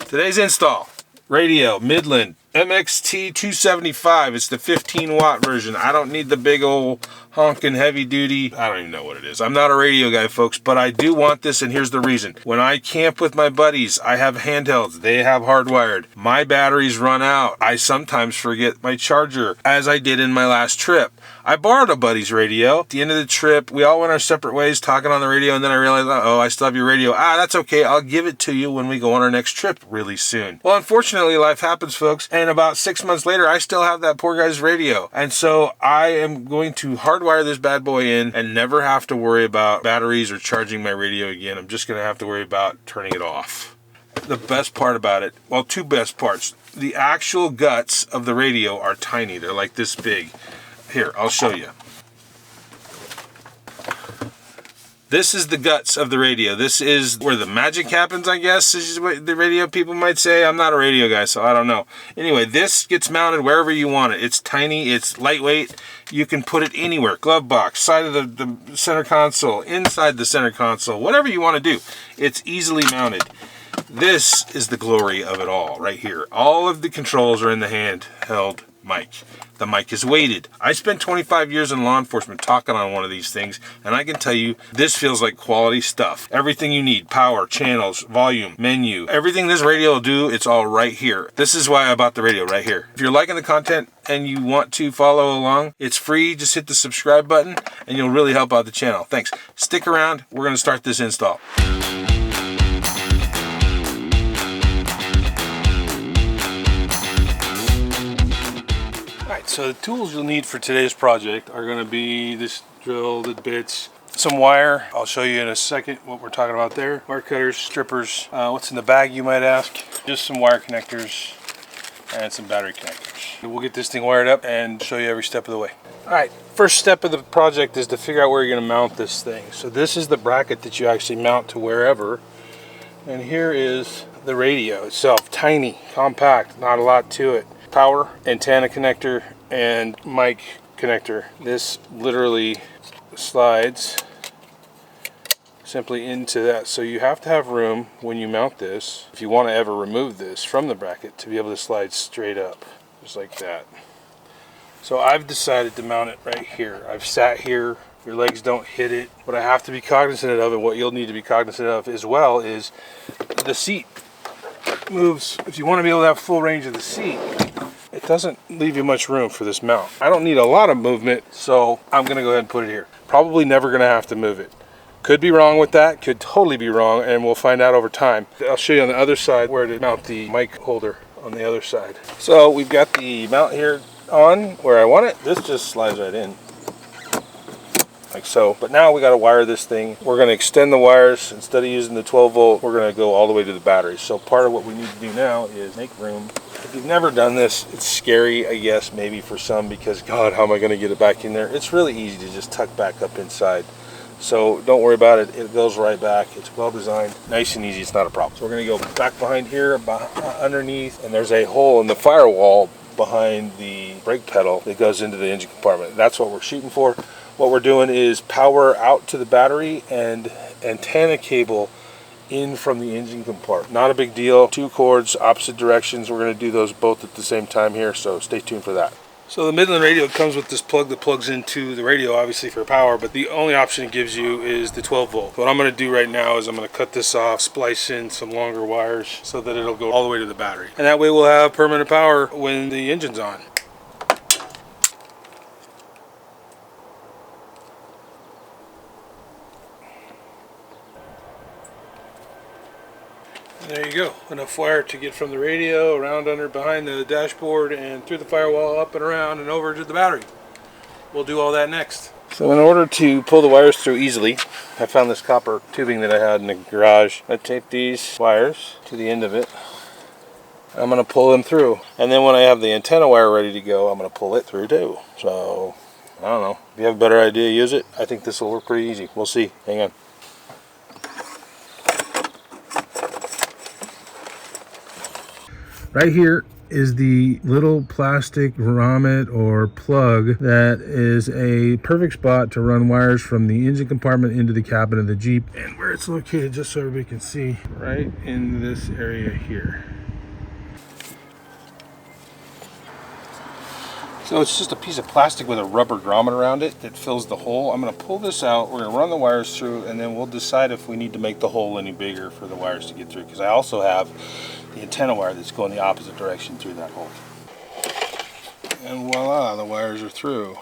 Today's install, radio, Midland MXT275. It's the 15 watt version. I don't need the big old honking heavy duty. I don't even know what it is. I'm not a radio guy, folks, but I do want this, and here's the reason. When I camp with my buddies, I have handhelds. They have hardwired. My batteries run out. I sometimes forget my charger, as I did in my last trip. I borrowed a buddy's radio. At the end of the trip, we all went our separate ways talking on the radio, and then I realized, oh, I still have your radio. That's okay. I'll give it to you when we go on our next trip really soon. Well, unfortunately, life happens, folks, and about 6 months later, I still have that poor guy's radio. And so I am going to hardwire this bad boy in and never have to worry about batteries or charging my radio again. I'm just going to have to worry about turning it off. The best part about it, well, two best parts. The actual guts of the radio are tiny. They're like this big. Here, I'll show you. This is the guts of the radio. This is where the magic happens, I guess, is what the radio people might say. I'm not a radio guy, so I don't know. Anyway, this gets mounted wherever you want it. It's tiny, it's lightweight. You can put it anywhere. Glove box, side of the center console, inside the center console, whatever you want to do. It's easily mounted. This is the glory of it all right here. All of the controls are in the handheld mic. The mic is weighted. I spent 25 years in law enforcement talking on one of these things, and I can tell you, this feels like quality stuff. Everything you need, power, channels, volume, menu, everything this radio will do, it's all right here. This is why I bought the radio right here. If you're liking the content and you want to follow along, it's free. Just hit the subscribe button, and you'll really help out the channel. Thanks. Stick around. We're going to start this install. So the tools you'll need for today's project are going to be this drill, the bits, some wire. I'll show you in a second what we're talking about there. Wire cutters, strippers. What's in the bag, you might ask? Just some wire connectors and some battery connectors. We'll get this thing wired up and show you every step of the way. All right, first step of the project is to figure out where you're going to mount this thing. So this is the bracket that you actually mount to wherever. And here is the radio itself. Tiny, compact, not a lot to it. Power, antenna connector, and mic connector. This literally slides simply into that. So you have to have room when you mount this, if you want to ever remove this from the bracket, to be able to slide straight up, just like that. So I've decided to mount it right here. I've sat here, your legs don't hit it. What I have to be cognizant of, and what you'll need to be cognizant of as well, is the seat moves. If you want to be able to have full range of the seat, it doesn't leave you much room for this mount. I don't need a lot of movement, so I'm going to go ahead and put it here. Probably never going to have to move it. Could be wrong with that, could totally be wrong, and we'll find out over time. I'll show you on the other side where to mount the mic holder on the other side. So we've got the mount here on where I want it. This just slides right in, like so. But now we got to wire this thing. We're going to extend the wires. Instead of using the 12 volt, we're going to go all the way to the battery. So part of what we need to do now is make room. If you've never done this, it's scary, I guess, maybe for some, because God, how am I going to get it back in there? It's really easy to just tuck back up inside. So don't worry about it. It goes right back. It's well designed, nice and easy. It's not a problem. So we're going to go back behind here, underneath, and there's a hole in the firewall behind the brake pedal that goes into the engine compartment. That's what we're shooting for. What we're doing is power out to the battery and antenna cable in from the engine compartment. Not a big deal. 2 cords, opposite directions. We're going to do those both at the same time here, so stay tuned for that. So the Midland radio comes with this plug that plugs into the radio, obviously for power, but the only option it gives you is the 12 volt. What I'm going to do right now is I'm going to cut this off, splice in some longer wires so that it'll go all the way to the battery. And that way we'll have permanent power when the engine's on. There you go, enough wire to get from the radio around under behind the dashboard and through the firewall, up and around and over to the battery. We'll do all that next. So in order to pull the wires through easily, I found this copper tubing that I had in the garage. I take these wires to the end of it. I'm going to pull them through. And then when I have the antenna wire ready to go, I'm going to pull it through too. So, I don't know. If you have a better idea, use it. I think this will work pretty easy. We'll see. Hang on. Right here is the little plastic grommet or plug that is a perfect spot to run wires from the engine compartment into the cabin of the Jeep. And where it's located, just so everybody can see, right in this area here. So it's just a piece of plastic with a rubber grommet around it that fills the hole. I'm going to pull this out, we're going to run the wires through, and then we'll decide if we need to make the hole any bigger for the wires to get through, because I also have the antenna wire that's going the opposite direction through that hole. And voila, the wires are through.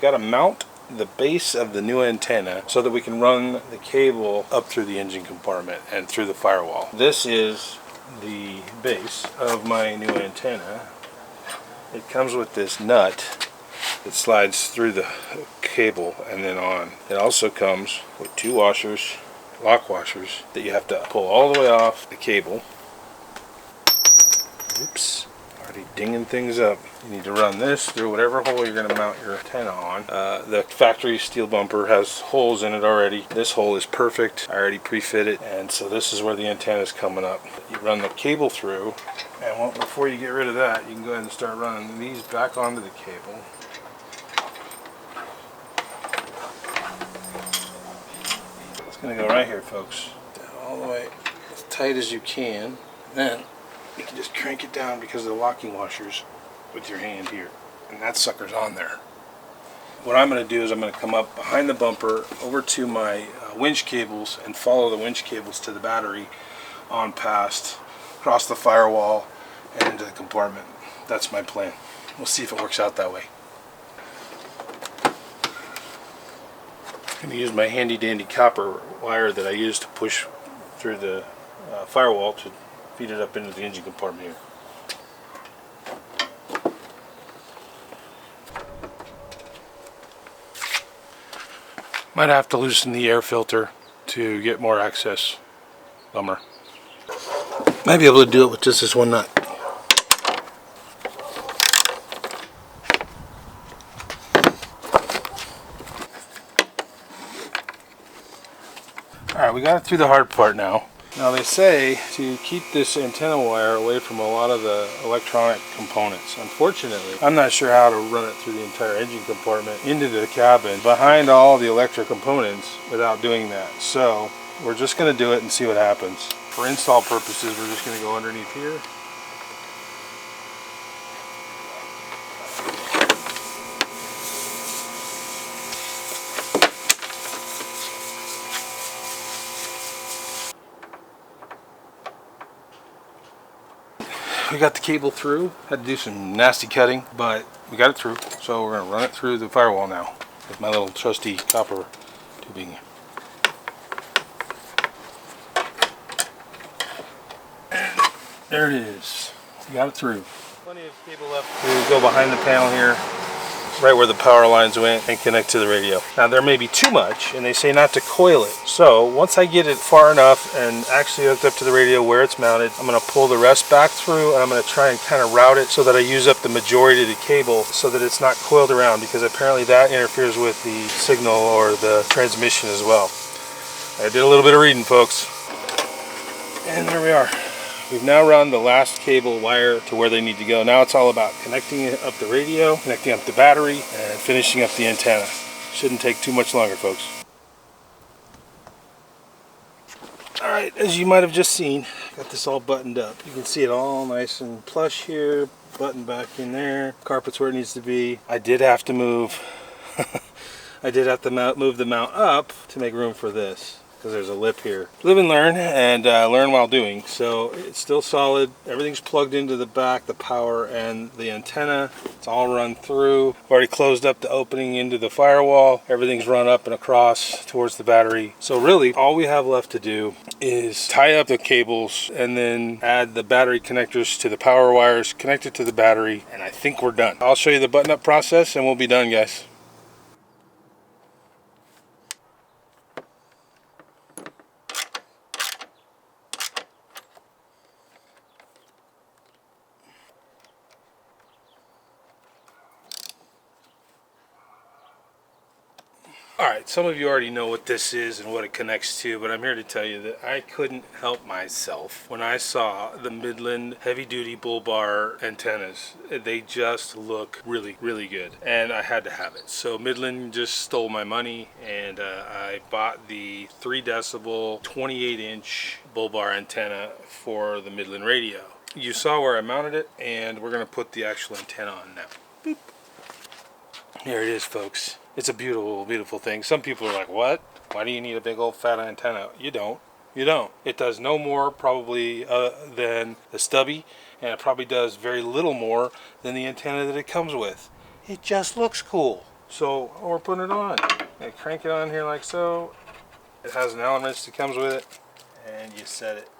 Got to mount the base of the new antenna so that we can run the cable up through the engine compartment and through the firewall. This is the base of my new antenna. It comes with this nut that slides through the cable and then on. It also comes with two washers, lock washers, that you have to pull all the way off the cable. Oops, already dinging things up. You need to run this through whatever hole you're going to mount your antenna on. The factory steel bumper has holes in it already. This hole is perfect. I already pre-fit it, and so this is where the antenna is coming up. You run the cable through, and before you get rid of that, you can go ahead and start running these back onto the cable. It's going to go right here, folks. Down all the way as tight as you can. Then you can just crank it down because of the locking washers with your hand here, and that sucker's on there. What I'm going to do is I'm going to come up behind the bumper over to my winch cables and follow the winch cables to the battery on past, across the firewall and into the compartment. That's my plan. We'll see if it works out that way. I'm going to use my handy dandy copper wire that I use to push through the firewall to feed it up into the engine compartment here. Might have to loosen the air filter to get more access. Bummer. Might be able to do it with just this one nut. Alright, we got it through the hard part now. Now they say to keep this antenna wire away from a lot of the electronic components. Unfortunately, I'm not sure how to run it through the entire engine compartment into the cabin behind all the electric components without doing that. So we're just going to do it and see what happens. For install purposes, we're just going to go underneath here. We got the cable through. Had to do some nasty cutting, but we got it through. So we're going to run it through the firewall now with my little trusty copper tubing. And there it is. We got it through. Plenty of cable left to go behind the panel here, right where the power lines went, and connect to the radio. Now there may be too much, and they say not to coil it. So once I get it far enough and actually hooked up to the radio where it's mounted, I'm going to pull the rest back through, and I'm going to try and kind of route it so that I use up the majority of the cable so that it's not coiled around, because apparently that interferes with the signal or the transmission as well. I did a little bit of reading, folks. And there we are. We've now run the last cable wire to where they need to go. Now it's all about connecting up the radio, connecting up the battery, and finishing up the antenna. Shouldn't take too much longer, folks. Alright, as you might have just seen, got this all buttoned up. You can see it all nice and plush here, button back in there, carpet's where it needs to be. I did have to move move the mount up to make room for this, because there's a lip here. Live and learn, and learn while doing. So it's still solid. Everything's plugged into the back, the power and the antenna. It's all run through. I've already closed up the opening into the firewall. Everything's run up and across towards the battery. So really, all we have left to do is tie up the cables and then add the battery connectors to the power wires, connect it to the battery, and I think we're done. I'll show you the button up process and we'll be done, guys. Alright, some of you already know what this is and what it connects to, but I'm here to tell you that I couldn't help myself when I saw the Midland heavy-duty Bull Bar antennas. They just look really, really good, and I had to have it. So Midland just stole my money, and I bought the 3 decibel, 28-inch Bull Bar antenna for the Midland radio. You saw where I mounted it, and we're going to put the actual antenna on now. Boop. Here it is, folks. It's a beautiful, beautiful thing. Some people are like, what? Why do you need a big old fat antenna? You don't. You don't. It does no more probably than the stubby, and it probably does very little more than the antenna that it comes with. It just looks cool. So we're putting it on. I crank it on here like so. It has an Allen wrench that comes with it, and you set it.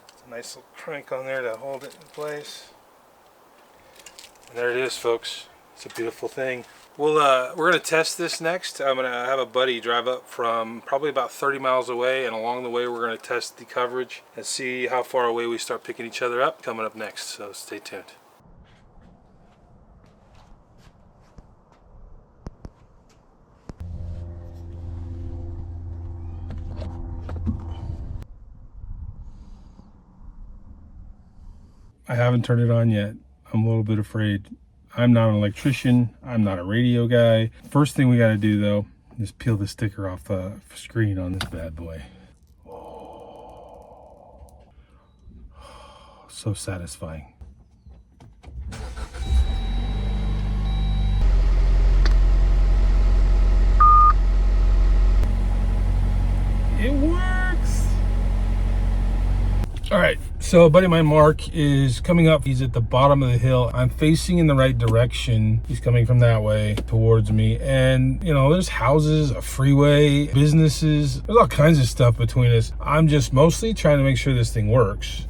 It's a nice little crank on there to hold it in place. And there it is, folks. It's a beautiful thing. Well, we're going to test this next. I'm going to have a buddy drive up from probably about 30 miles away, and along the way we're going to test the coverage and see how far away we start picking each other up coming up next, so stay tuned. I haven't turned it on yet. I'm a little bit afraid. I'm not an electrician. I'm not a radio guy. First thing we got to do though is peel the sticker off the screen on this bad boy. Oh, so satisfying. It works. All right, so a buddy of mine, Mark, is coming up. He's at the bottom of the hill. I'm facing in the right direction. He's coming from that way towards me. And, you know, there's houses, a freeway, businesses. There's all kinds of stuff between us. I'm just mostly trying to make sure this thing works.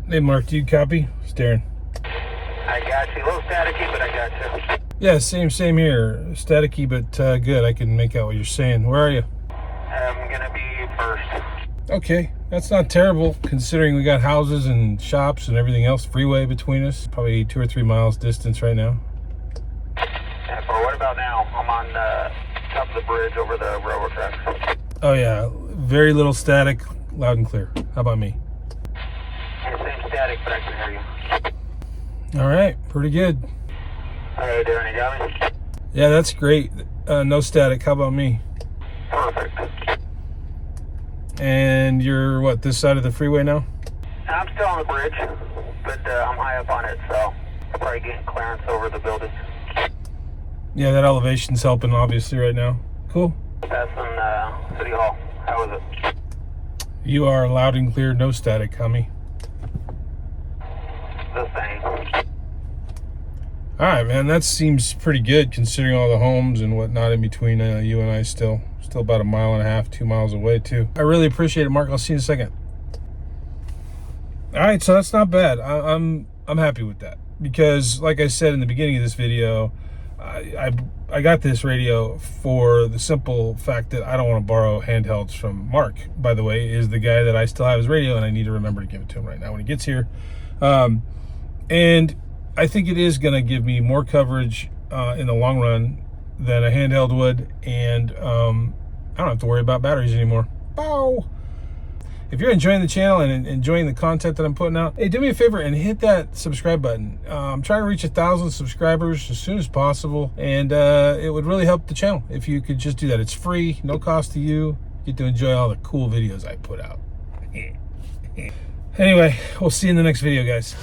Hey, Mark, do you copy? Staring. I got you. A little staticky, but I got you. Yeah, same here. Staticky, but good. I can make out what you're saying. Where are you? I'm going to be first. Okay, that's not terrible considering we got houses and shops and everything else, freeway between us. Probably 2 or 3 miles distance right now. Yeah, but what about now? I'm on top of the bridge over the railroad tracks. Oh yeah, very little static, loud and clear. How about me? Yeah, same static, but I can hear you. All right, pretty good. Hey, Darren, you got me? Yeah, that's great. No static. How about me? Perfect. And you're, what, this side of the freeway now? I'm still on the bridge, but I'm high up on it, so I'm probably getting clearance over the building. Yeah, that elevation's helping, obviously, right now. Cool. Passing City Hall. How is it? You are loud and clear, no static, homie. The same. All right, man, that seems pretty good considering all the homes and whatnot in between you and I still about 1.5 miles, 2 miles away too. I really appreciate it, Mark. I'll see you in a second. All right, so that's not bad. I'm happy with that because, like I said in the beginning of this video, I got this radio for the simple fact that I don't want to borrow handhelds from Mark. By the way, is the guy that I still have his radio, and I need to remember to give it to him right now when he gets here. And I think it is going to give me more coverage in the long run than a handheld would, and I don't have to worry about batteries anymore. Bow! If you're enjoying the channel and enjoying the content that I'm putting out, hey, do me a favor and hit that subscribe button. I'm trying to reach 1,000 subscribers as soon as possible, and it would really help the channel if you could just do that. It's free, no cost to you. You get to enjoy all the cool videos I put out. Anyway, we'll see you in the next video, guys.